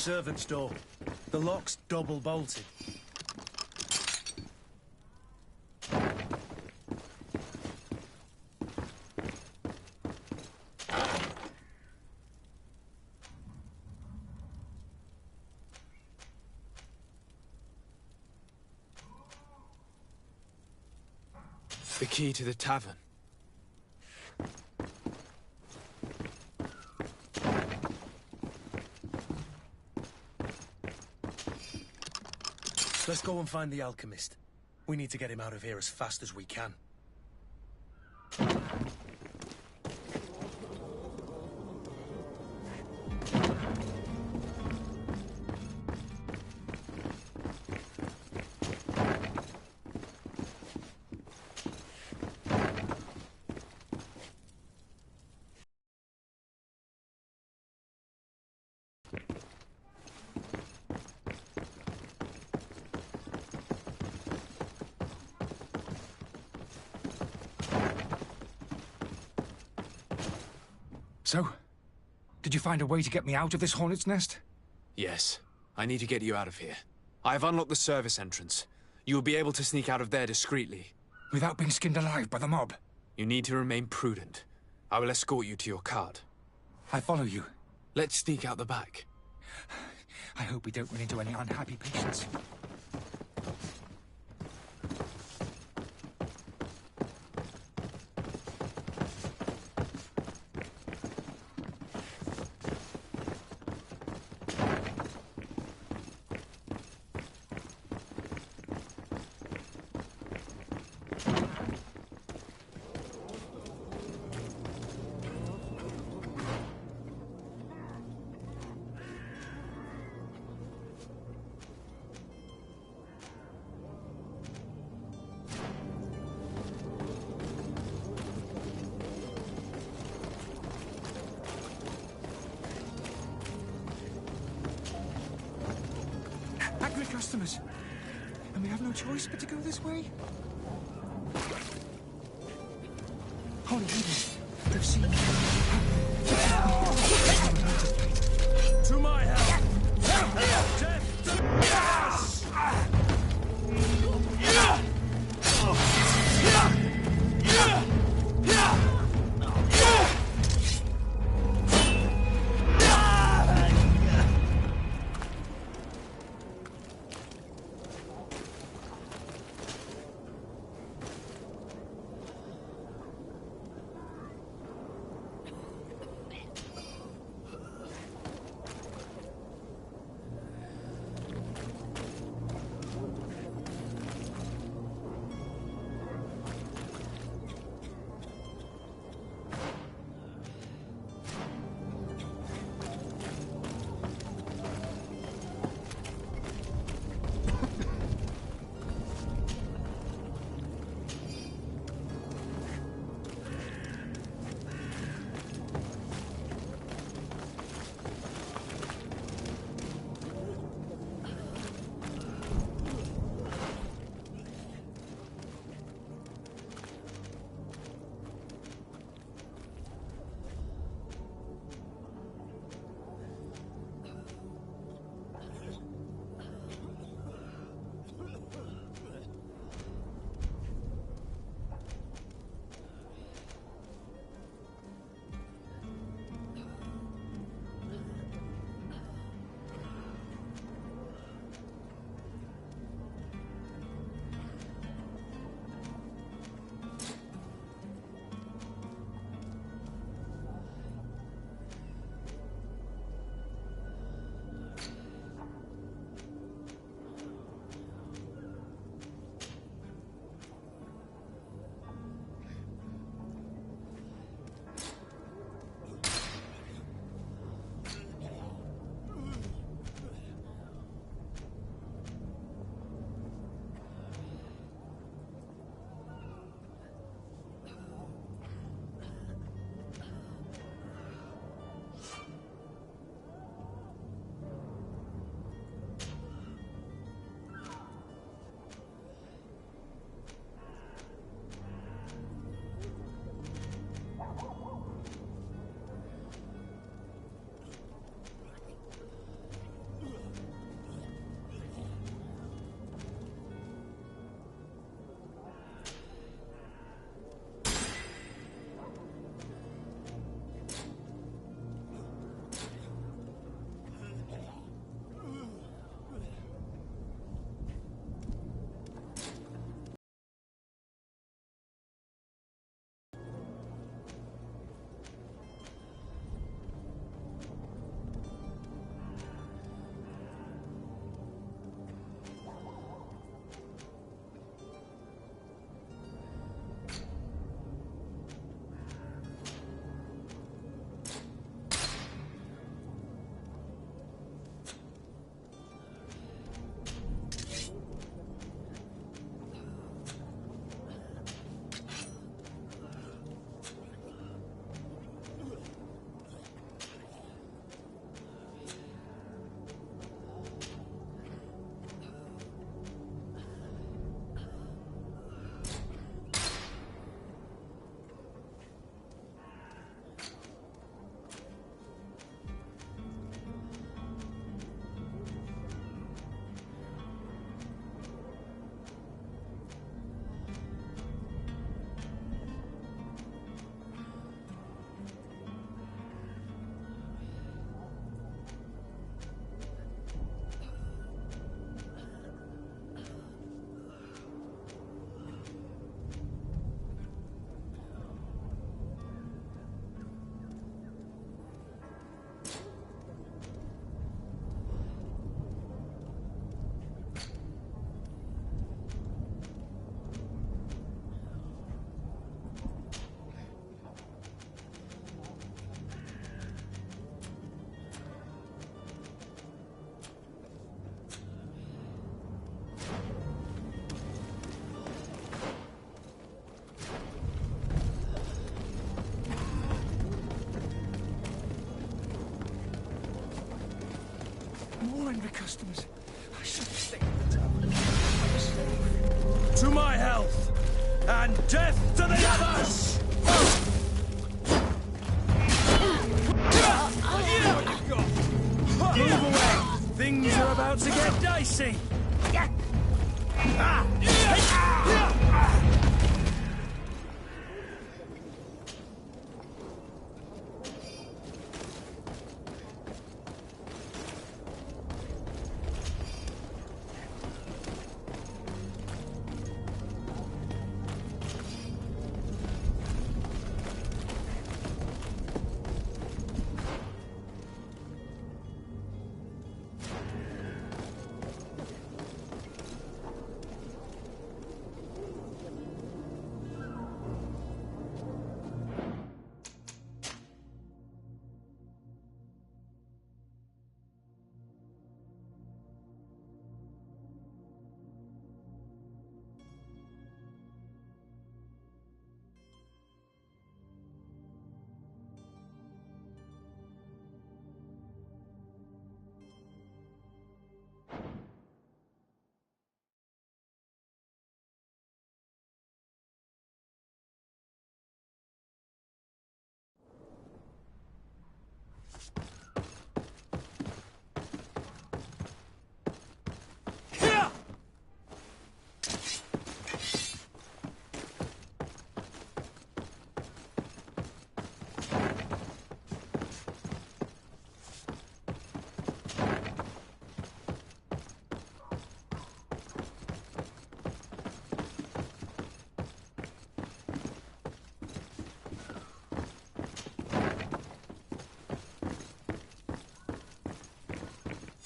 servant's door. The lock's double bolted. The key to the tavern. Let's go and find the alchemist. We need to get him out of here as fast as we can. So, did you find a way to get me out of this hornet's nest? Yes. I need to get you out of here. I have unlocked the service entrance. You will be able to sneak out of there discreetly. Without being skinned alive by the mob? You need to remain prudent. I will escort you to your cart. I follow you. Let's sneak out the back. I hope we don't run into any unhappy patients. Customers. And we have no choice but to go this way? Holy goodness, they've seen me. To my help! Death to us! customers. I should have stayed in the tavern. I was safe. To my health! And death to the others! Move away! Things are about to get dicey!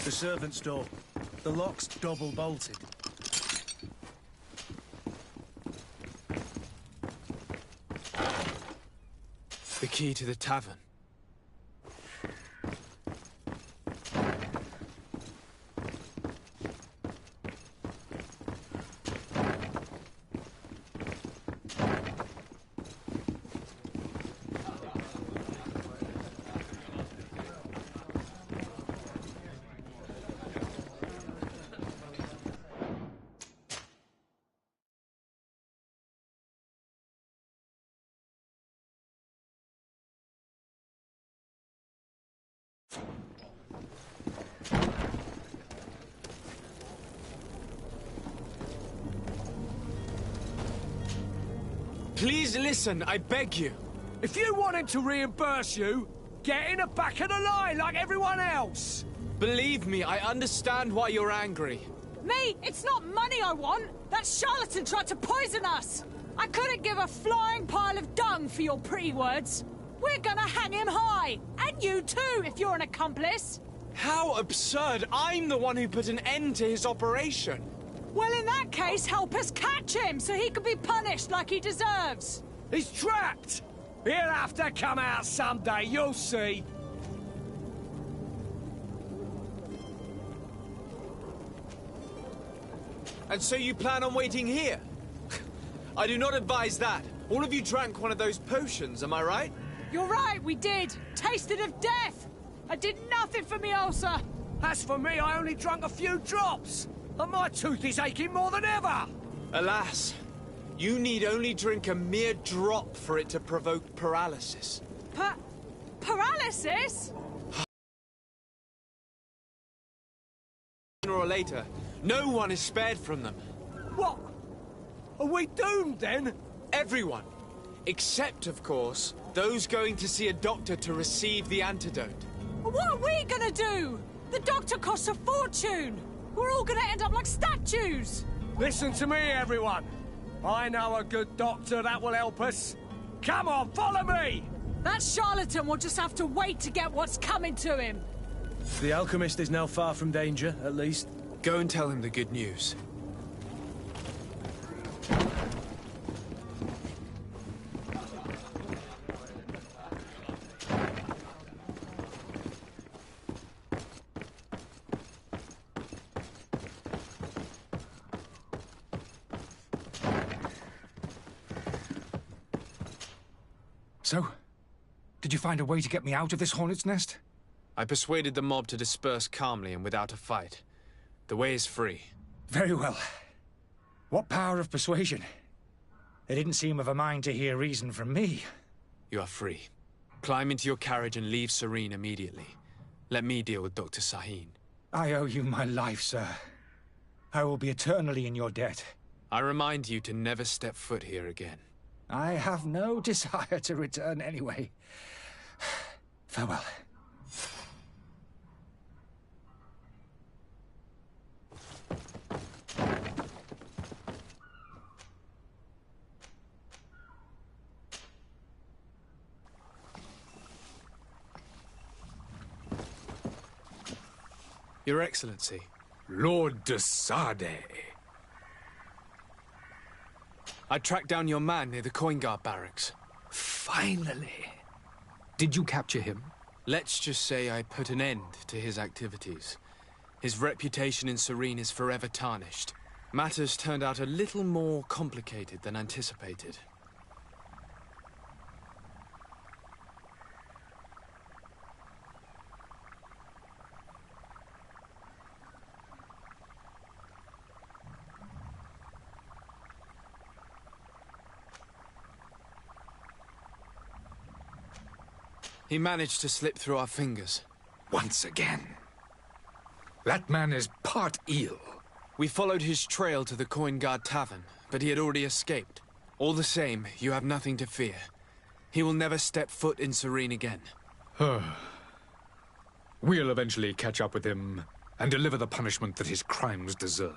The servant's door. The lock's double bolted. The key to the tavern. Please listen, I beg you. If you want him to reimburse you, get in the back of the line like everyone else. Believe me, I understand why you're angry. Me? It's not money I want. That charlatan tried to poison us. I couldn't give a flying pile of dung for your pretty words. We're gonna hang him high. And you too, if you're an accomplice. How absurd! I'm the one who put an end to his operation. Well, in that case, help us catch him so he can be punished like he deserves. He's trapped. He'll have to come out someday, you'll see. And so you plan on waiting here? I do not advise that. All of you drank one of those potions, am I right? You're right, we did. Tasted of death. I did nothing for me ulcer. As for me, I only drank a few drops. And my tooth is aching more than ever. Alas, you need only drink a mere drop for it to provoke paralysis. Paralysis? Sooner or later, no one is spared from them. What? Are we doomed then? Everyone. Except, of course, those going to see a doctor to receive the antidote. What are we gonna do? The doctor costs a fortune. We're all gonna end up like statues. Listen to me, everyone. I know a good doctor that will help us. Come on, follow me! That charlatan will just have to wait to get what's coming to him. The alchemist is now far from danger, at least. Go and tell him the good news. So, did you find a way to get me out of this hornet's nest? I persuaded the mob to disperse calmly and without a fight. The way is free. Very well. What power of persuasion? They didn't seem of a mind to hear reason from me. You are free. Climb into your carriage and leave Serene immediately. Let me deal with Dr. Sahin. I owe you my life, sir. I will be eternally in your debt. I remind you to never step foot here again. I have no desire to return anyway. Farewell. Your Excellency. Lord de Sade. I tracked down your man near the Coin Guard barracks. Finally. Did you capture him? Let's just say I put an end to his activities. His reputation in Serene is forever tarnished. Matters turned out a little more complicated than anticipated. He managed to slip through our fingers. Once again. That man is part eel. We followed his trail to the Coin Guard Tavern, but he had already escaped. All the same, you have nothing to fear. He will never step foot in Serene again. We'll eventually catch up with him and deliver the punishment that his crimes deserve.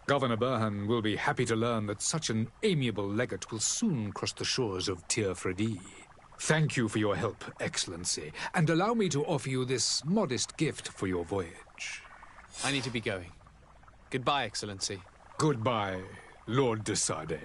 Governor Burhan will be happy to learn that such an amiable legate will soon cross the shores of Tir Fredi. Thank you for your help, Excellency, and allow me to offer you this modest gift for your voyage. I need to be going. Goodbye, Excellency. Goodbye, Lord de Sade.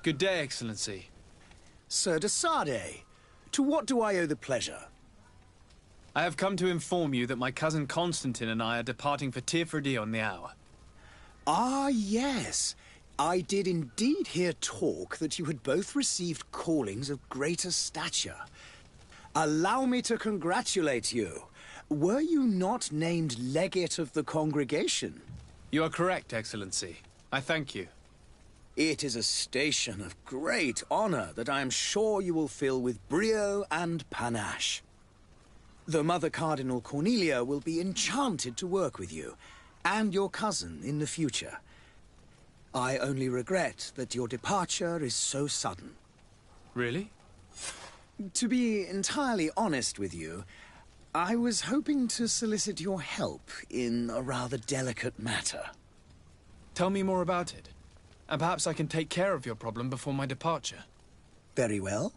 Good day, Excellency. Sir de Sade, to what do I owe the pleasure? I have come to inform you that my cousin Constantine and I are departing for Tir Fredi on the hour. Ah, yes. I did indeed hear talk that you had both received callings of greater stature. Allow me to congratulate you. Were you not named legate of the congregation? You are correct, Excellency. I thank you. It is a station of great honor that I am sure you will fill with brio and panache. The Mother Cardinal Cornelia will be enchanted to work with you, and your cousin in the future. I only regret that your departure is so sudden. Really? To be entirely honest with you, I was hoping to solicit your help in a rather delicate matter. Tell me more about it. And perhaps I can take care of your problem before my departure. Very well.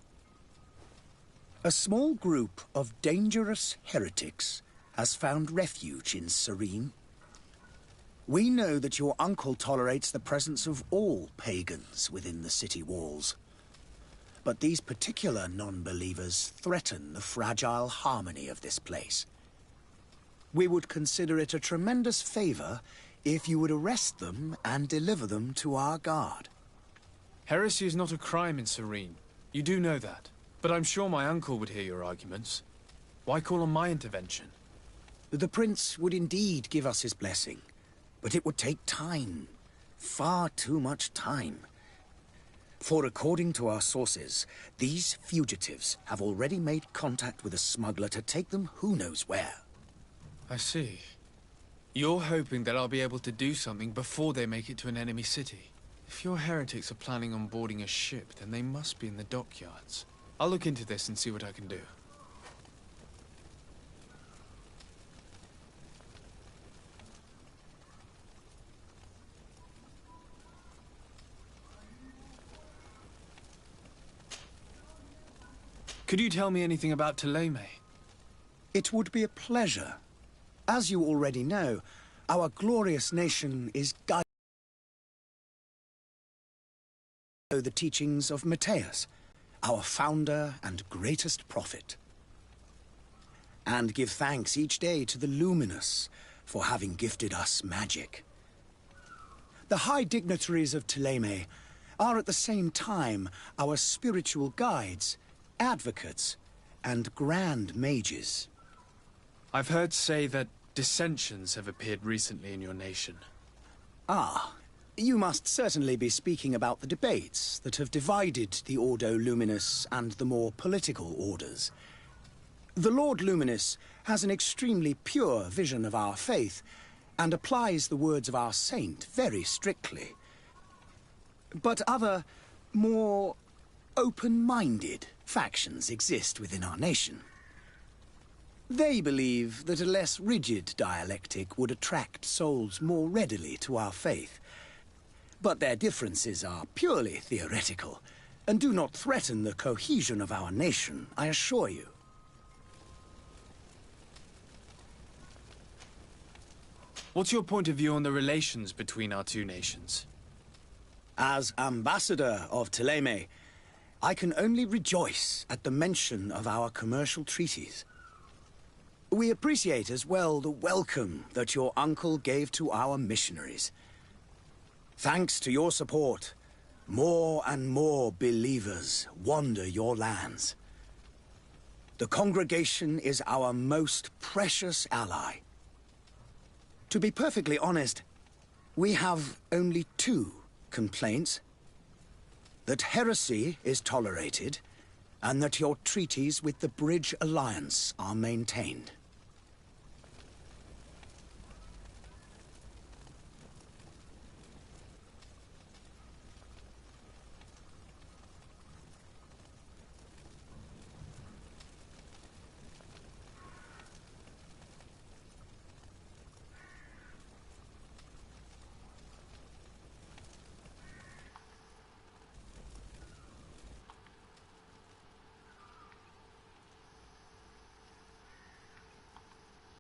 A small group of dangerous heretics has found refuge in Serene. We know that your uncle tolerates the presence of all pagans within the city walls. But these particular non-believers threaten the fragile harmony of this place. We would consider it a tremendous favor if you would arrest them and deliver them to our guard. Heresy is not a crime in Serene. You do know that. But I'm sure my uncle would hear your arguments. Why call on my intervention? The prince would indeed give us his blessing, but it would take time. Far too much time. For according to our sources, these fugitives have already made contact with a smuggler to take them who knows where. I see. You're hoping that I'll be able to do something before they make it to an enemy city. If your heretics are planning on boarding a ship, then they must be in the dockyards. I'll look into this and see what I can do. Could you tell me anything about Thélème? It would be a pleasure. As you already know, our glorious nation is guided by the teachings of Matthias, our founder and greatest prophet. And give thanks each day to the Luminous for having gifted us magic. The high dignitaries of Thélème are at the same time our spiritual guides, advocates, and grand mages. I've heard say that dissensions have appeared recently in your nation. Ah, you must certainly be speaking about the debates that have divided the Ordo Luminous and the more political orders. The Lord Luminous has an extremely pure vision of our faith and applies the words of our saint very strictly. But other, more open-minded factions exist within our nation. They believe that a less rigid dialectic would attract souls more readily to our faith. But their differences are purely theoretical, and do not threaten the cohesion of our nation, I assure you. What's your point of view on the relations between our two nations? As ambassador of Thélème, I can only rejoice at the mention of our commercial treaties. We appreciate as well the welcome that your uncle gave to our missionaries. Thanks to your support, more and more believers wander your lands. The congregation is our most precious ally. To be perfectly honest, we have only two complaints. That heresy is tolerated, and that your treaties with the Bridge Alliance are maintained.